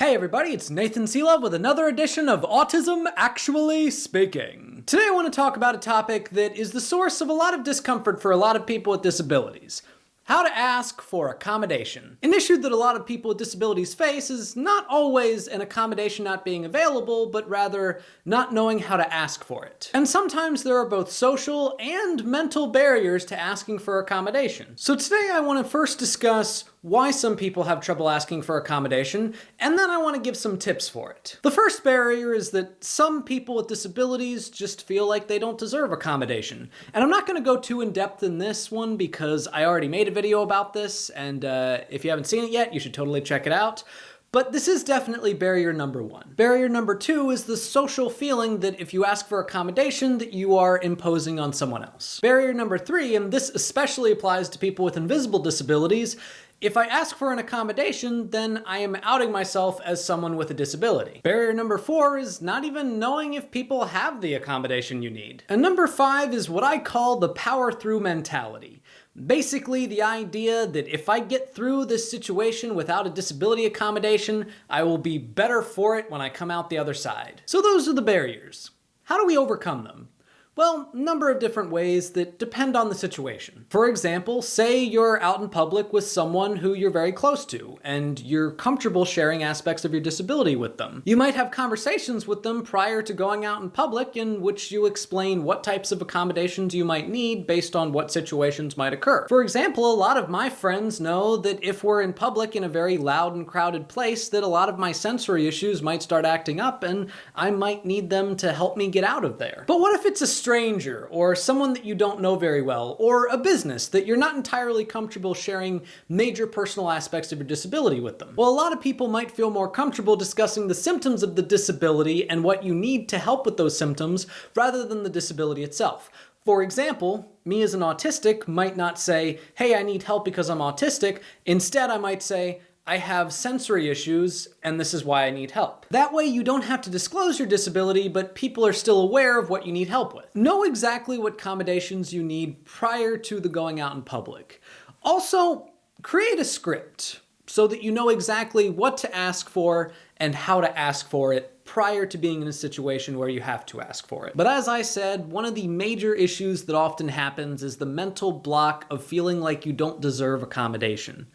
Hey everybody, it's Nathan Selove with another edition of Autism Actually Speaking. Today I want to talk about a topic that is the source of a lot of discomfort for a lot of people with disabilities. How to ask for accommodation. An issue that a lot of people with disabilities face is not always an accommodation not being available, but rather not knowing how to ask for it. And sometimes there are both social and mental barriers to asking for accommodation. So today I want to first discuss why some people have trouble asking for accommodation, and then I want to give some tips for it. The first barrier is that some people with disabilities just feel like they don't deserve accommodation. And I'm not going to go too in-depth in this one because I already made a video about this, and if you haven't seen it yet, you should totally check it out. But this is definitely barrier number one. Barrier number two is the social feeling that if you ask for accommodation, that you are imposing on someone else. Barrier number three, and this especially applies to people with invisible disabilities, if I ask for an accommodation, then I am outing myself as someone with a disability. Barrier number four is not even knowing if people have the accommodation you need. And number five is what I call the power through mentality. Basically, the idea that if I get through this situation without a disability accommodation, I will be better for it when I come out the other side. So those are the barriers. How do we overcome them? Well, a number of different ways that depend on the situation. For example, say you're out in public with someone who you're very close to, and you're comfortable sharing aspects of your disability with them. You might have conversations with them prior to going out in public in which you explain what types of accommodations you might need based on what situations might occur. For example, a lot of my friends know that if we're in public in a very loud and crowded place, that a lot of my sensory issues might start acting up, and I might need them to help me get out of there. But what if it's a stranger, or someone that you don't know very well, or a business that you're not entirely comfortable sharing major personal aspects of your disability with them? Well, a lot of people might feel more comfortable discussing the symptoms of the disability and what you need to help with those symptoms rather than the disability itself. For example, me as an autistic might not say, hey, I need help because I'm autistic. Instead, I might say, I have sensory issues, and this is why I need help. That way you don't have to disclose your disability, but people are still aware of what you need help with. Know exactly what accommodations you need prior to the going out in public. Also, create a script so that you know exactly what to ask for and how to ask for it prior to being in a situation where you have to ask for it. But as I said, one of the major issues that often happens is the mental block of feeling like you don't deserve accommodation.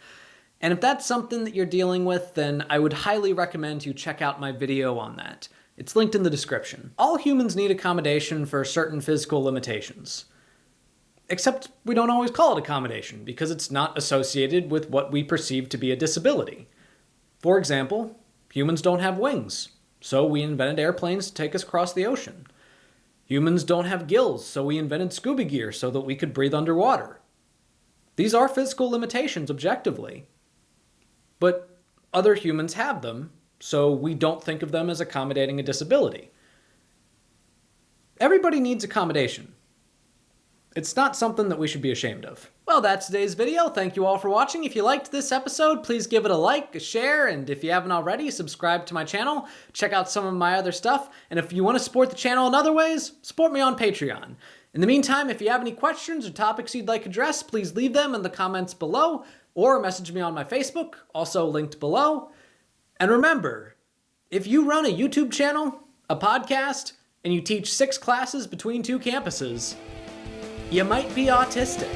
And if that's something that you're dealing with, then I would highly recommend you check out my video on that. It's linked in the description. All humans need accommodation for certain physical limitations. Except we don't always call it accommodation because it's not associated with what we perceive to be a disability. For example, humans don't have wings, so we invented airplanes to take us across the ocean. Humans don't have gills, so we invented scuba gear so that we could breathe underwater. These are physical limitations objectively. But other humans have them, so we don't think of them as accommodating a disability. Everybody needs accommodation. It's not something that we should be ashamed of. Well, that's today's video. Thank you all for watching. If you liked this episode, please give it a like, a share, and if you haven't already, subscribe to my channel. Check out some of my other stuff. And if you want to support the channel in other ways, support me on Patreon. In the meantime, if you have any questions or topics you'd like addressed, please leave them in the comments below or message me on my Facebook, also linked below. And remember, if you run a YouTube channel, a podcast, and you teach 6 classes between 2 campuses, you might be autistic.